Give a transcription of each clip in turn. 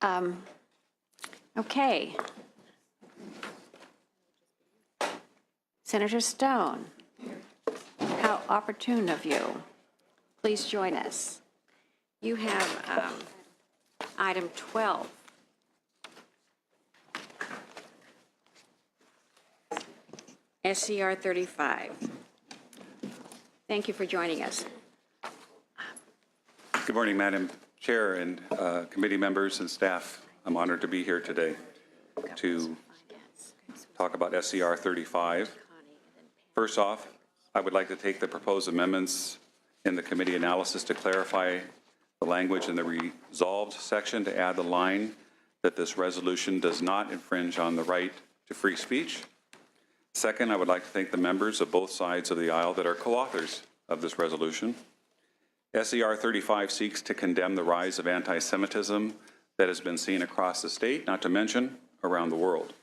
Okay. Senator Stone, how opportune of you. Please join us. You have item 12. SCR 35. Thank you for joining us. Good morning, Madam Chair and committee members and staff. I'm honored to be here today to talk about SCR 35. First off, I would like to take the proposed amendments in the committee analysis to clarify the language in the resolved section to add the line that this resolution does not infringe on the right to free speech. Second, I would like to thank the members of both sides of the aisle that are co-authors of this resolution. SCR 35 seeks to condemn the rise of anti-Semitism that has been seen across the state, not to mention around the world.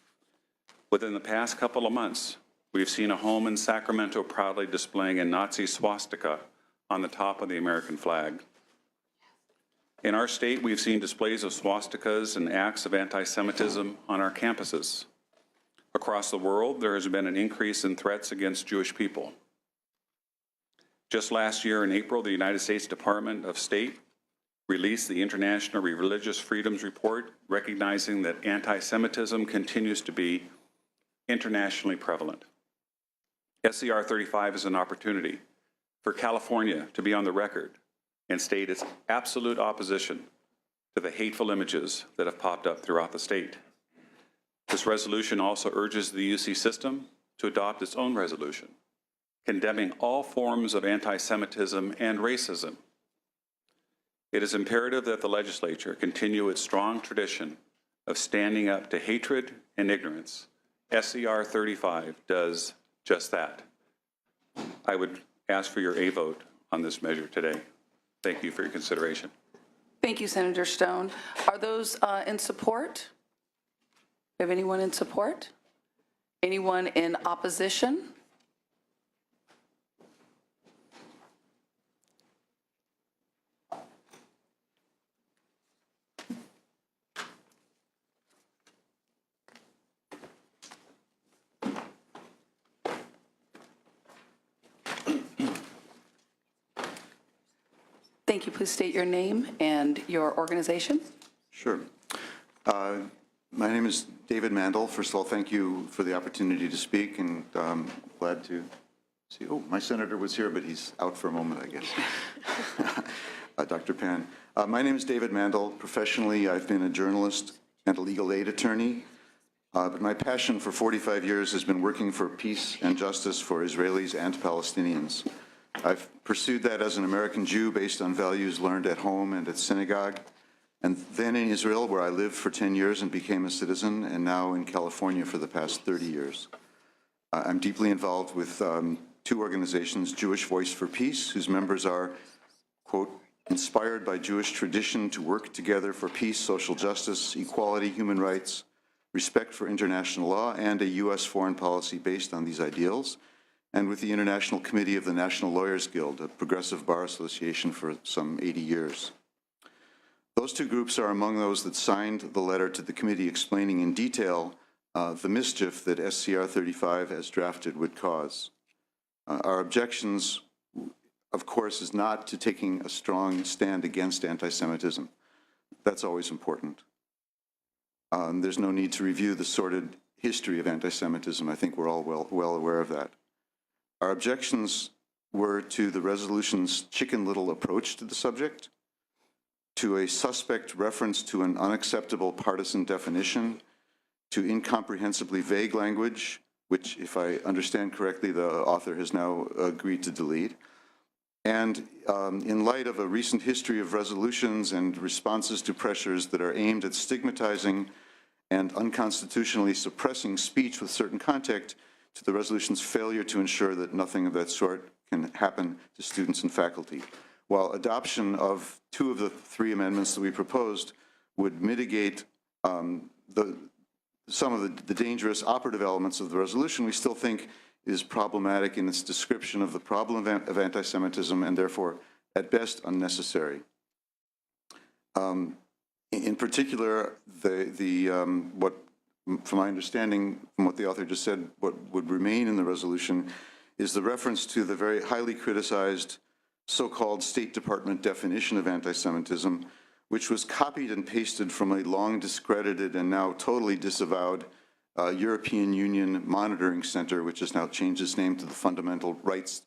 Within the past couple of months, we've seen a home in Sacramento proudly displaying a Nazi swastika on the top of the American flag. In our state, we've seen displays of swastikas and acts of anti-Semitism on our campuses. Across the world, there has been an increase in threats against Jewish people. Just last year in April, the United States Department of State released the International Religious Freedoms Report, recognizing that anti-Semitism continues to be internationally prevalent. SCR 35 is an opportunity for California to be on the record and state its absolute opposition to the hateful images that have popped up throughout the state. This resolution also urges the UC system to adopt its own resolution, condemning all forms of anti-Semitism and racism. It is imperative that the legislature continue its strong tradition of standing up to hatred and ignorance. SCR 35 does just that. I would ask for your A vote on this measure today. Thank you for your consideration. Thank you, Senator Stone. Are those in support? Do you have anyone in support? Anyone in opposition? Thank you. Please state your name and your organization. Sure. My name is David Mandel. First of all, thank you for the opportunity to speak, and glad to see. Oh, my senator was here, but he's out for a moment, I guess. Dr. Pan. My name is David Mandel. Professionally, I've been a journalist and a legal aid attorney, but my passion for 45 years has been working for peace and justice for Israelis and Palestinians. I've pursued that as an American Jew based on values learned at home and at synagogue, and then in Israel, where I lived for 10 years and became a citizen, and now in California for the past 30 years. I'm deeply involved with two organizations, Jewish Voice for Peace, whose members are, quote, inspired by Jewish tradition to work together for peace, social justice, equality, human rights, respect for international law, and a U.S. foreign policy based on these ideals, and with the International Committee of the National Lawyers Guild, a progressive bar association for some 80 years. Those two groups are among those that signed the letter to the committee explaining in detail the mischief that SCR 35 as drafted would cause. Our objections, of course, is not to taking a strong stand against anti-Semitism. That's always important. There's no need to review the sordid history of anti-Semitism. I think we're all well aware of that. Our objections were to the resolution's Chicken Little approach to the subject, to a suspect reference to an unacceptable partisan definition, to incomprehensibly vague language, which, if I understand correctly, the author has now agreed to delete. And in light of a recent history of resolutions and responses to pressures that are aimed at stigmatizing and unconstitutionally suppressing speech with certain content, to the resolution's failure to ensure that nothing of that sort can happen to students and faculty. While adoption of two of the three amendments that we proposed would mitigate some of the dangerous operative elements of the resolution, we still think is problematic in its description of the problem of anti-Semitism and therefore, at best, unnecessary. In In particular, what, from my understanding, from what the author just said, what would remain in the resolution is the reference to the very highly criticized so-called State Department definition of anti-Semitism, which was copied and pasted from a long discredited and now totally disavowed European Union Monitoring Center, which has now changed its name to the Fundamental Rights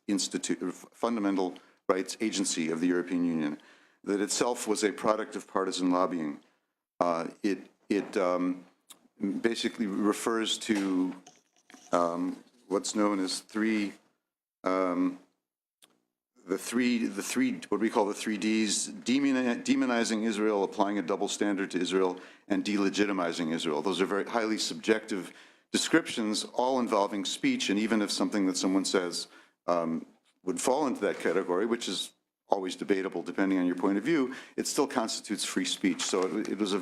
Agency of the European Union, that itself was a product of partisan lobbying. It basically refers to what's known as what we call the three Ds: demonizing Israel, applying a double standard to Israel, and delegitimizing Israel. Those are very highly subjective descriptions, all involving speech, and even if something that someone says would fall into that category, which is always debatable depending on your point of view, it still constitutes free speech. So it was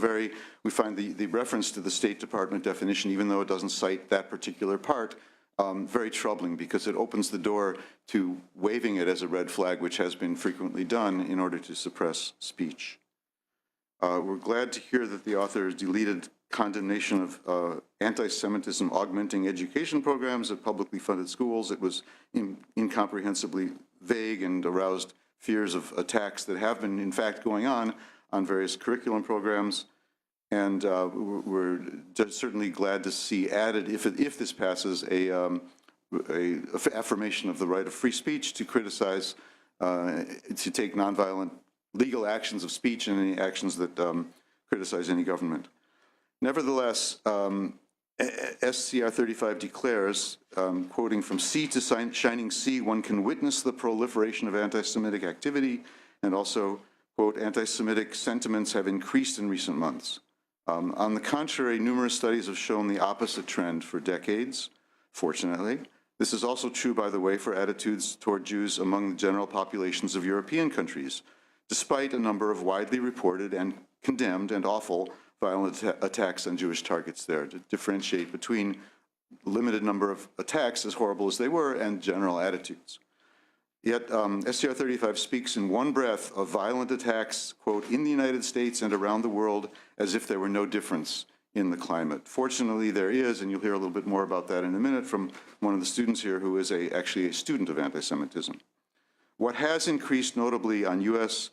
we find the reference to the State Department definition, even though it doesn't cite that particular part, very troubling, because it opens the door to waving it as a red flag, which has been frequently done in order to suppress speech. We're glad to hear that the author has deleted condemnation of anti-Semitism augmenting education programs at publicly funded schools. It was incomprehensibly vague and aroused fears of attacks that have been, in fact, going on various curriculum programs. And we're certainly glad to see added, if this passes, a affirmation of the right of free speech to criticize, to take nonviolent legal actions of speech and any actions that criticize any government. Nevertheless, SCR 35 declares, quoting from sea to shining sea, one can witness the proliferation of anti-Semitic activity, and also, quote, anti-Semitic sentiments have increased in recent months. On the contrary, numerous studies have shown the opposite trend for decades, fortunately. This is also true, by the way, for attitudes toward Jews among the general populations of European countries, despite a number of widely reported and condemned and awful violent attacks on Jewish targets there, to differentiate between limited number of attacks, as horrible as they were, and general attitudes. Yet SCR 35 speaks in one breath of violent attacks, quote, in the United States and around the world, as if there were no difference in the climate. Fortunately, there is, and you'll hear a little bit more about that in a minute from one of the students here who is actually a student of anti-Semitism. What has increased notably on U.S.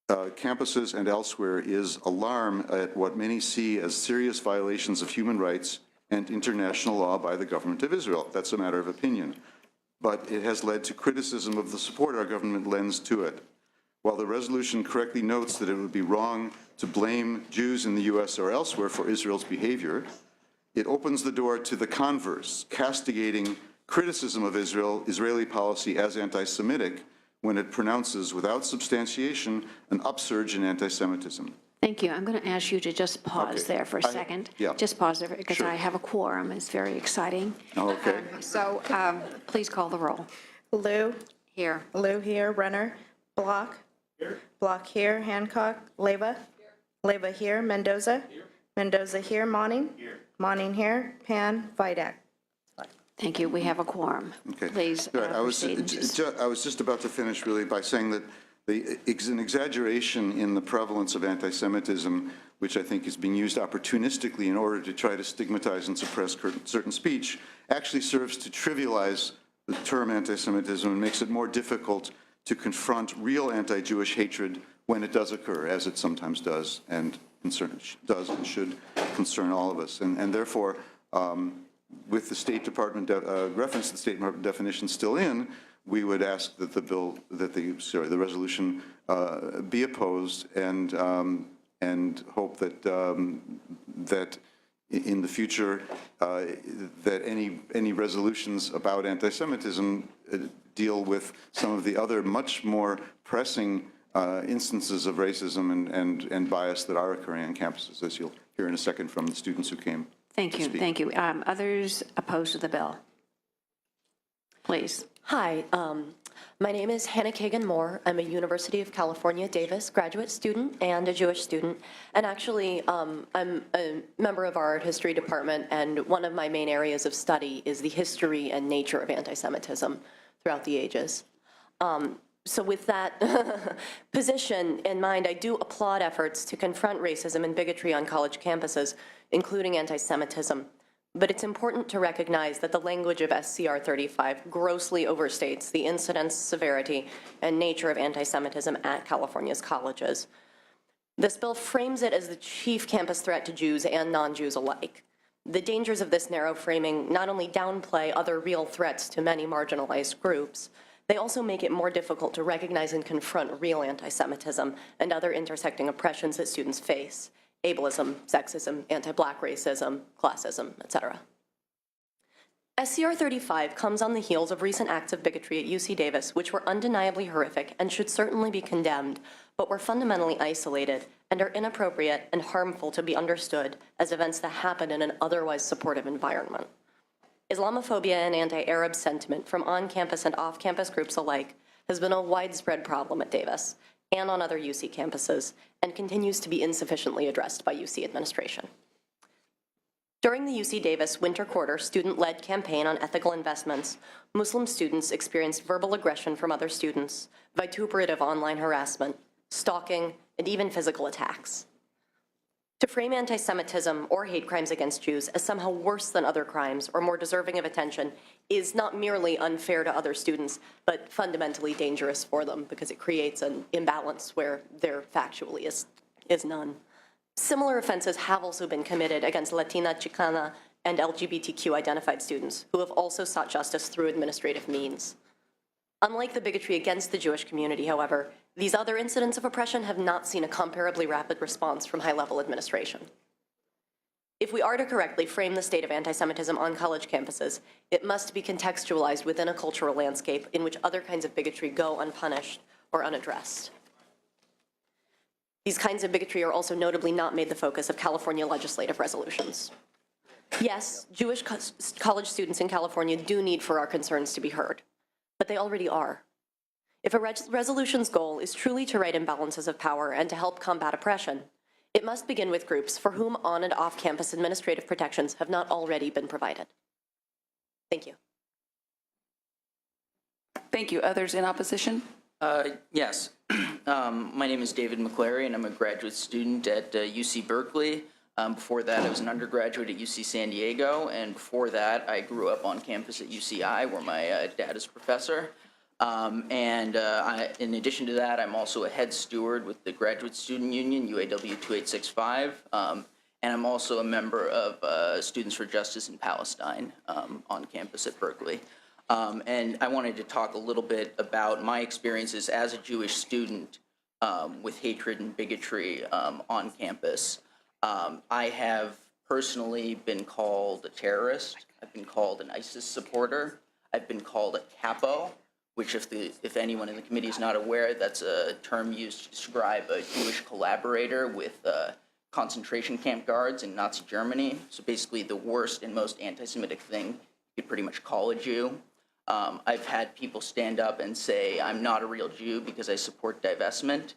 Campuses and elsewhere is alarm at what many see as serious violations of human rights and international law by the government of Israel. That's a matter of opinion. But it has led to criticism of the support our government lends to it. While the resolution correctly notes that it would be wrong to blame Jews in the U.S. or elsewhere for Israel's behavior, it opens the door to the converse, castigating criticism of Israeli policy as anti-Semitic when it pronounces without substantiation an upsurge in anti-Semitism. Thank you. I'm going to ask you to just pause there for a second. Yeah. Just pause there, because Sure. I have a quorum. It's very exciting. Oh, okay. So please call the roll. Lou, Here. Lou here, Renner, Block. Here. Block here, Hancock, Leyva. Leyva here, Mendoza. Mendoza here, Monning. Here. Monning here, Pan, Vidak. Thank you. We have a quorum. Okay. Please Right. I was proceed. just about to finish really by saying that an exaggeration in the prevalence of anti-Semitism, which I think is being used opportunistically in order to try to stigmatize and suppress certain speech, actually serves to trivialize the term anti-Semitism and makes it more difficult to confront real anti-Jewish hatred when it does occur, as it sometimes does, and should concern all of us. And therefore, with the State Department reference to the State Department definition still in, we would ask that the resolution be opposed, and hope that in the future that any resolutions about anti-Semitism deal with some of the other much more pressing instances of racism and bias that are occurring on campuses, as you'll hear in a second from the students who came. Thank you. Thank you. Others opposed to the bill? Please. Hi, my name is Hannah Kagan-Moore. I'm a University of California, Davis graduate student and a Jewish student. And actually, I'm a member of our art history department, and one of my main areas of study is the history and nature of anti-Semitism throughout the ages. So with that position in mind, I do applaud efforts to confront racism and bigotry on college campuses, including anti-Semitism. But it's important to recognize that the language of SCR 35 grossly overstates the incidence, severity, and nature of anti-Semitism at California's colleges. This bill frames it as the chief campus threat to Jews and non-Jews alike. The dangers of this narrow framing not only downplay other real threats to many marginalized groups, they also make it more difficult to recognize and confront real anti-Semitism and other intersecting oppressions that students face: ableism, sexism, anti-Black racism, classism, etc. SCR 35 comes on the heels of recent acts of bigotry at UC Davis, which were undeniably horrific and should certainly be condemned, but were fundamentally isolated and are inappropriate and harmful to be understood as events that happen in an otherwise supportive environment. Islamophobia and anti-Arab sentiment from on-campus and off-campus groups alike has been a widespread problem at Davis and on other UC campuses, and continues to be insufficiently addressed by UC administration. During the UC Davis winter quarter student-led campaign on ethical investments, Muslim students experienced verbal aggression from other students, vituperative online harassment, stalking, and even physical attacks. To frame anti-Semitism or hate crimes against Jews as somehow worse than other crimes or more deserving of attention is not merely unfair to other students, but fundamentally dangerous for them because it creates an imbalance where there factually is none. Similar offenses have also been committed against Latina, Chicana, and LGBTQ-identified students who have also sought justice through administrative means. Unlike the bigotry against the Jewish community, however, these other incidents of oppression have not seen a comparably rapid response from high-level administration. If we are to correctly frame the state of anti-Semitism on college campuses, it must be contextualized within a cultural landscape in which other kinds of bigotry go unpunished or unaddressed. These kinds of bigotry are also notably not made the focus of California legislative resolutions. Yes, Jewish college students in California do need for our concerns to be heard, but they already are. If a resolution's goal is truly to right imbalances of power and to help combat oppression, it must begin with groups for whom on- and off-campus administrative protections have not already been provided. Thank you. Thank you. Others in opposition? Yes. My name is David McClary, and I'm a graduate student at UC Berkeley. Before that, I was an undergraduate at UC San Diego, and before that, I grew up on campus at UCI, where my dad is a professor. In addition to that, I'm also a head steward with the Graduate Student Union, UAW 2865, and I'm also a member of Students for Justice in Palestine on campus at Berkeley. And I wanted to talk a little bit about my experiences as a Jewish student with hatred and bigotry on campus. I have personally been called a terrorist. I've been called an ISIS supporter. I've been called a capo, which if anyone in the committee is not aware, that's a term used to describe a Jewish collaborator with concentration camp guards in Nazi Germany. So basically the worst and most anti-Semitic thing you could pretty much call a Jew. I've had people stand up and say, I'm not a real Jew because I support divestment.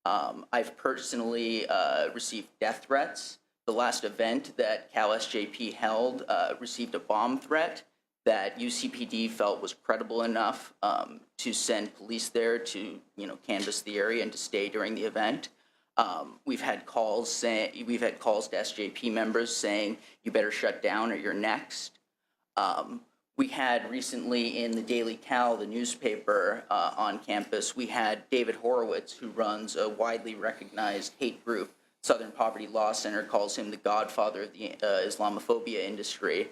I've personally received death threats. The last event that Cal SJP held received a bomb threat that UCPD felt was credible enough to send police there to, canvass the area and to stay during the event. We've had calls to SJP members saying, you better shut down or you're next. We had recently in the Daily Cal, the newspaper on campus, we had David Horowitz, who runs a widely recognized hate group. Southern Poverty Law Center calls him the godfather of the Islamophobia industry.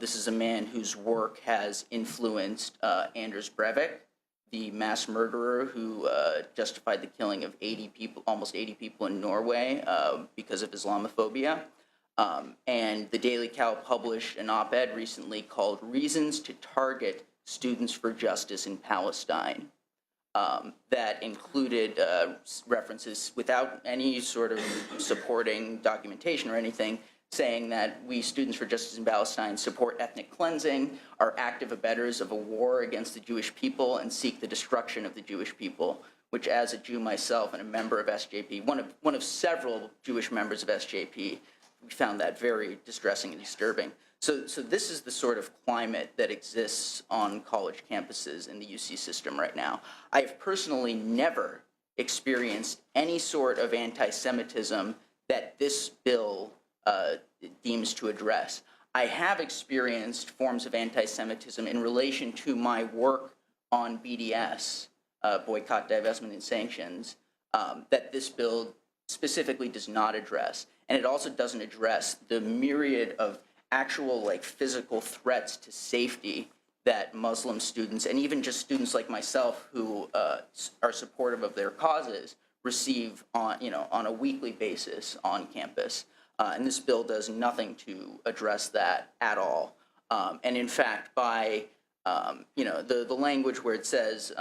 This is a man whose work has influenced Anders Breivik, the mass murderer who justified the killing of almost 80 people in Norway because of Islamophobia. And the Daily Cal published an op-ed recently called Reasons to Target Students for Justice in Palestine that included references without any sort of supporting documentation or anything, saying that we, Students for Justice in Palestine, support ethnic cleansing, are active abettors of a war against the Jewish people, and seek the destruction of the Jewish people, which as a Jew myself and a member of SJP, one of several Jewish members of SJP, we found that very distressing and disturbing. So this is the sort of climate that exists on college campuses in the UC system right now. I have personally never experienced any sort of anti-Semitism that this bill deems to address. I have experienced forms of anti-Semitism in relation to my work on BDS, boycott, divestment, and sanctions, that this bill specifically does not address. And it also doesn't address the myriad of actual physical threats to safety that Muslim students and even just students like myself who are supportive of their causes receive on a weekly basis on campus. And this bill does nothing to address that at all. And in fact, by the language where it says,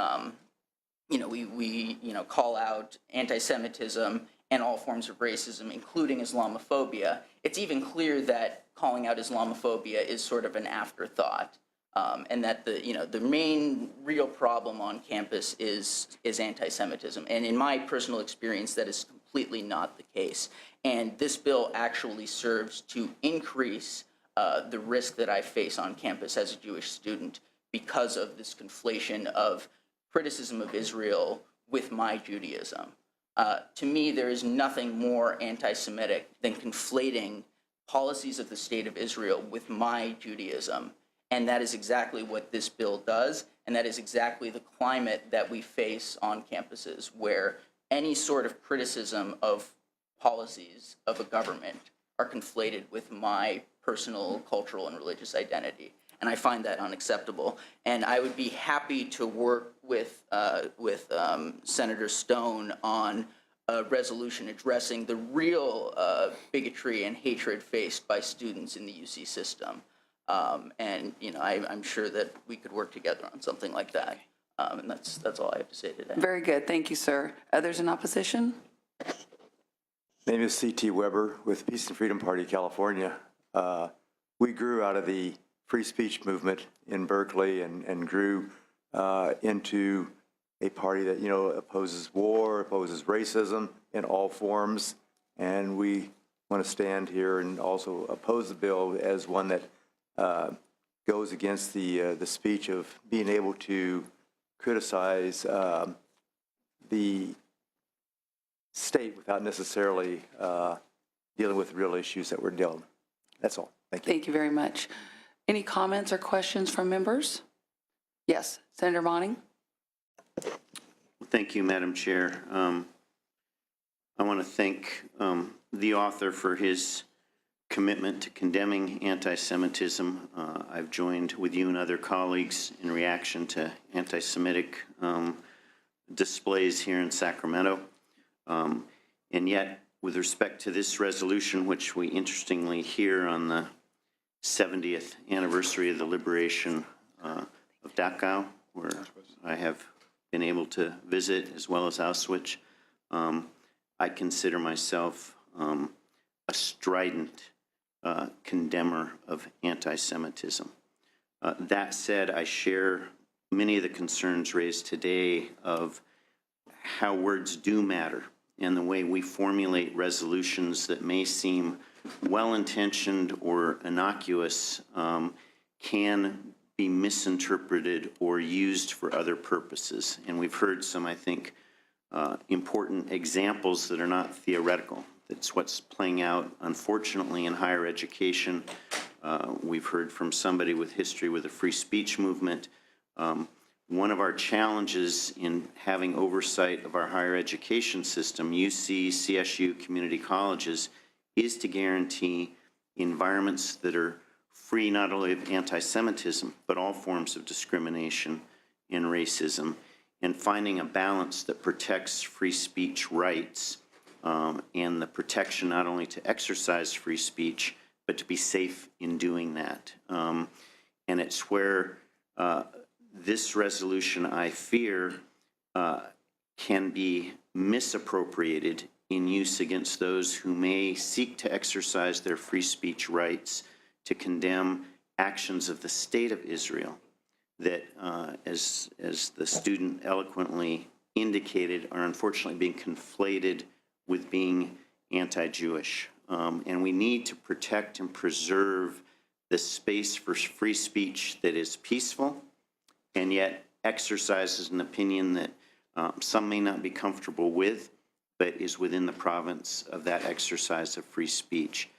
we call out anti-Semitism and all forms of racism, including Islamophobia, it's even clear that calling out Islamophobia is sort of an afterthought, and that the main real problem on campus is anti-Semitism. And in my personal experience, that is completely not the case. And this bill actually serves to increase the risk that I face on campus as a Jewish student because of this conflation of criticism of Israel with my Judaism. To me, there is nothing more anti-Semitic than conflating policies of the state of Israel with my Judaism. And that is exactly what this bill does, and that is exactly the climate that we face on campuses, where any sort of criticism of policies of a government are conflated with my personal cultural and religious identity. And I find that unacceptable. And I would be happy to work with Senator Stone on a resolution addressing the real bigotry and hatred faced by students in the UC system. And I'm sure that we could work together on something like that. And that's all I have to say today. Very good. Thank you, sir. Others in opposition? My name is C.T. Weber with Peace and Freedom Party, California. We grew out of the free speech movement in Berkeley and grew into a party that, opposes war, opposes racism in all forms. And we want to stand here and also oppose the bill as one that goes against the speech of being able to criticize the state without necessarily dealing with real issues that we're dealing with. That's all. Thank you. Thank you very much. Any comments or questions from members? Yes, Senator Monning. Thank you, Madam Chair. I want to thank the author for his commitment to condemning anti-Semitism. I've joined with you and other colleagues in reaction to anti-Semitic displays here in Sacramento. And yet, with respect to this resolution, which we interestingly hear on the 70th anniversary of the liberation of Dachau, where I have been able to visit, as well as Auschwitz, I consider myself a strident condemner of anti-Semitism. That said, I share many of the concerns raised today of how words do matter and the way we formulate resolutions that may seem well-intentioned or innocuous can be misinterpreted or used for other purposes. And we've heard some, I think, important examples that are not theoretical. That's what's playing out, unfortunately, in higher education. We've heard from somebody with history with the free speech movement. One of our challenges in having oversight of our higher education system, UC, CSU, community colleges, is to guarantee environments that are free not only of anti-Semitism, but all forms of discrimination and racism, and finding a balance that protects free speech rights and the protection not only to exercise free speech, but to be safe in doing that. And it's where this resolution, I fear, can be misappropriated in use against those who may seek to exercise their free speech rights to condemn actions of the state of Israel that, as the student eloquently indicated, are unfortunately being conflated with being anti-Jewish. and we need to protect and preserve the space for free speech that is peaceful and yet exercises an opinion that some may not be comfortable with, but is within the province of that exercise of free speech.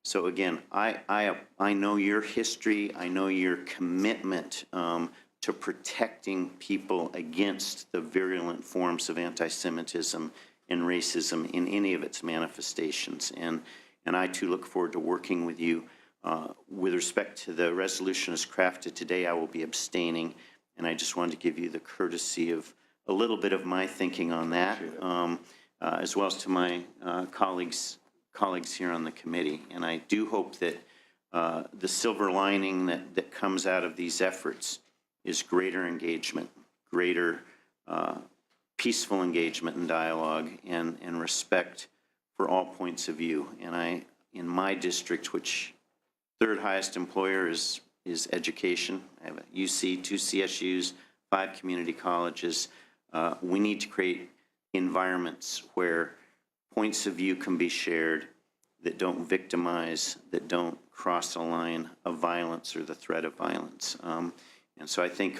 So again, I know your history, I know your commitment to protecting people against the virulent forms of anti-Semitism and racism in any of its manifestations. And I too look forward to working with you. With respect to the resolution as crafted today, I will be abstaining, and I just wanted to give you the courtesy of a little bit of my thinking on that, as well as to my colleagues here on the committee. And I do hope that the silver lining that comes out of these efforts is greater engagement, greater peaceful engagement and dialogue, and respect for all points of view. And in my district, which third highest employer is education. I have a UC, 2 CSUs, 5 community colleges. We need to create environments where points of view can be shared that don't victimize, that don't cross a line of violence or the threat of violence. And so I think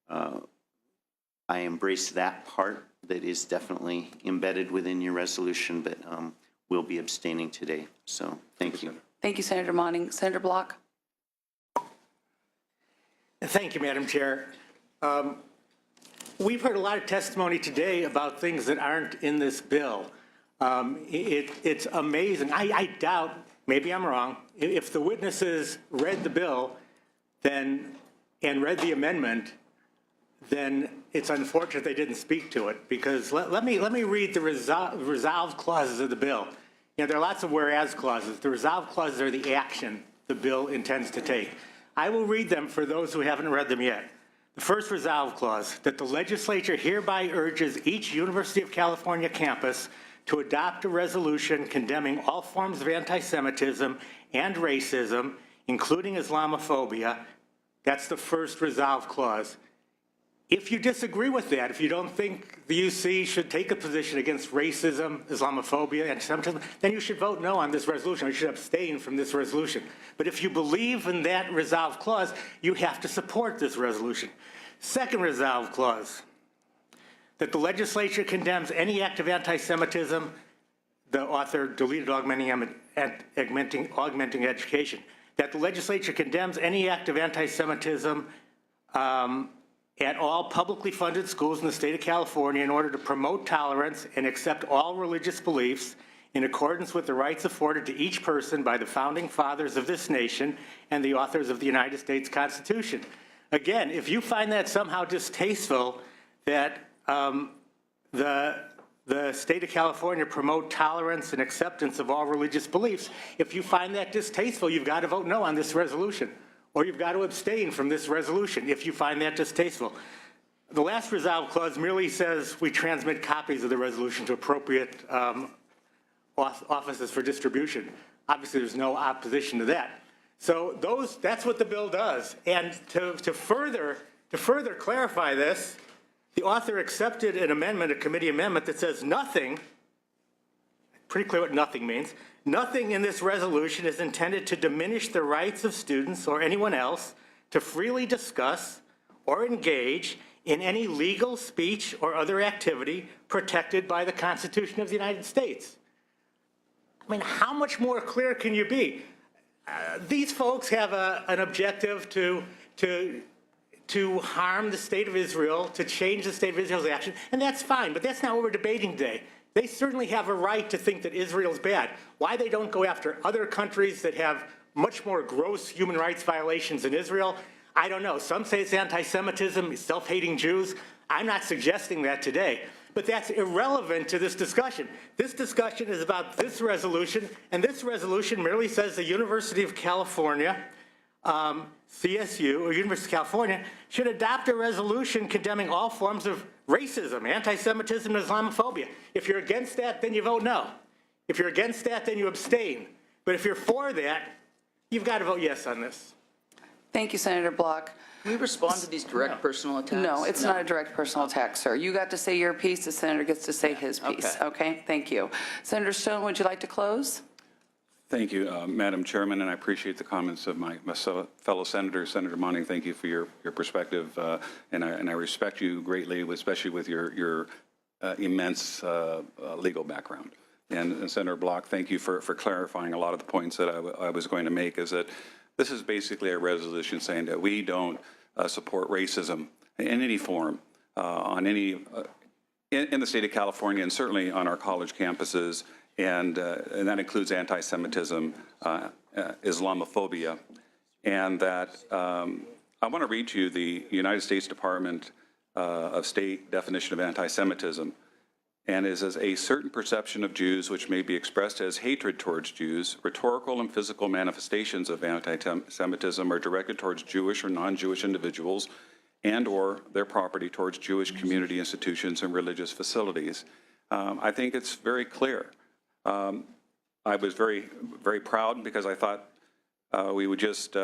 I embrace that part that is definitely embedded within your resolution, but will be abstaining today. So thank you. Thank you, Senator Monning. Senator Block? Thank you, Madam Chair. We've heard a lot of testimony today about things that aren't in this bill. It's amazing. I doubt, maybe I'm wrong, if the witnesses read the bill and read the amendment, then it's unfortunate they didn't speak to it, because let me read the resolve clauses of the bill. You know, there are lots of whereas clauses. The resolve clauses are the action the bill intends to take. I will read them for those who haven't read them yet. The first resolve clause, that the legislature hereby urges each University of California campus to adopt a resolution condemning all forms of anti-Semitism and racism, including Islamophobia. That's the first resolve clause. If you disagree with that, if you don't think the UC should take a position against racism, Islamophobia, anti-Semitism, then you should vote no on this resolution. You should abstain from this resolution. But if you believe in that resolve clause, you have to support this resolution. Second resolve clause, that the legislature condemns any act of anti-Semitism, the author deleted augmenting education, that the legislature condemns any act of anti-Semitism at all publicly funded schools in the state of California in order to promote tolerance and accept all religious beliefs in accordance with the rights afforded to each person by the founding fathers of this nation and the authors of the United States Constitution. Again, if you find that somehow distasteful that the state of California promote tolerance and acceptance of all religious beliefs, if you find that distasteful, you've got to vote no on this resolution, or you've got to abstain from this resolution if you find that distasteful. The last resolve clause merely says we transmit copies of the resolution to appropriate offices for distribution. Obviously, there's no opposition to that. So that's what the bill does. And to further clarify this, the author accepted an amendment, a committee amendment that says nothing, pretty clear what nothing means, nothing in this resolution is intended to diminish the rights of students or anyone else to freely discuss or engage in any legal speech or other activity protected by the Constitution of the United States. I mean, how much more clear can you be? These folks have an objective to harm the state of Israel, to change the state of Israel's action, and that's fine, but that's not what we're debating today. They certainly have a right to think that Israel's bad. Why they don't go after other countries that have much more gross human rights violations than Israel, I don't know. Some say it's anti-Semitism, self-hating Jews. I'm not suggesting that today, but that's irrelevant to this discussion. This discussion is about this resolution, and this resolution merely says the University of California, CSU, or University of California, should adopt a resolution condemning all forms of racism, anti-Semitism, and Islamophobia. If you're against that, then you vote no. If you're against that, then you abstain. But if you're for that, you've got to vote yes on this. Thank you, Senator Block. Can we respond to these direct personal attacks? No, it's not a direct personal attack, sir. You got to say your piece, the senator gets to say his piece. Okay. Okay, thank you. Senator Stone, would you like to close? Thank you, Madam Chairman, and I appreciate the comments of my fellow senator, Senator Monning. Thank you for your perspective, and I respect you greatly, especially with your immense legal background. And Senator Block, thank you for clarifying a lot of the points that I was going to make, is that this is basically a resolution saying that we don't support racism in any form on any in the state of California, and certainly on our college campuses, and that includes anti-Semitism, Islamophobia, and that I want to read to you the United States Department of State definition of anti-Semitism, and it says, a certain perception of Jews which may be expressed as hatred towards Jews, rhetorical and physical manifestations of anti-Semitism are directed towards Jewish or non-Jewish individuals and or their property towards Jewish community institutions and religious facilities. I think it's very clear. I was very, very proud because I thought we would just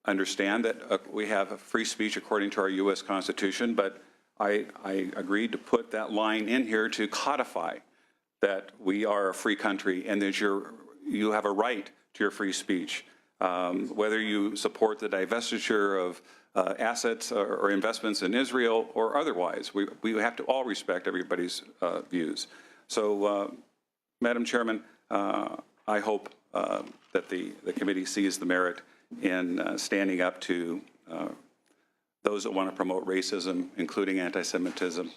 understand that we have free speech according to our U.S. Constitution, but I agreed to put that line in here to codify that we are a free country and that you have a right to your free speech. Whether you support the divestiture of assets or investments in Israel or otherwise, we have to all respect everybody's views. So, Madam Chairman, I hope that the committee sees the merit in standing up to those that want to promote racism, including anti-Semitism,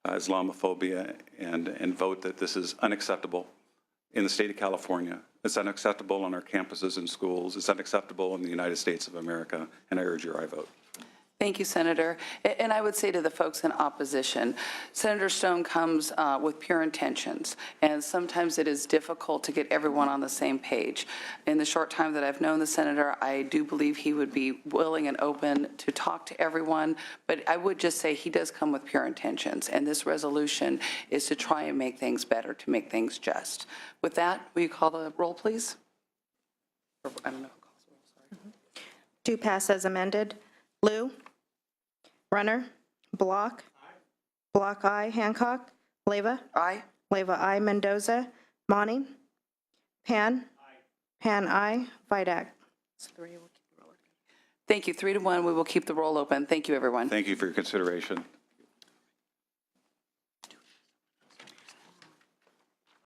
Islamophobia, and vote that this is unacceptable in the state of California. It's unacceptable on our campuses and schools. It's unacceptable in the United States of America, and I urge your aye vote. Thank you, Senator. And I would say to the folks in opposition, Senator Stone comes with pure intentions, and sometimes it is difficult to get everyone on the same page. In the short time that I've known the senator, I do believe he would be willing and open to talk to everyone, but I would just say he does come with pure intentions, and this resolution is to try and make things better, to make things just. With that, will you call the roll, please? I don't know who calls the roll, sorry. Do pass as amended. Lou? Runner? Block? Block I. Hancock? Leyva? Aye. Leyva I. Mendoza? Monning? Pan? Pan I. Vidak. Thank you. 3-1. We will keep the roll open. Thank you, everyone. Thank you for your consideration.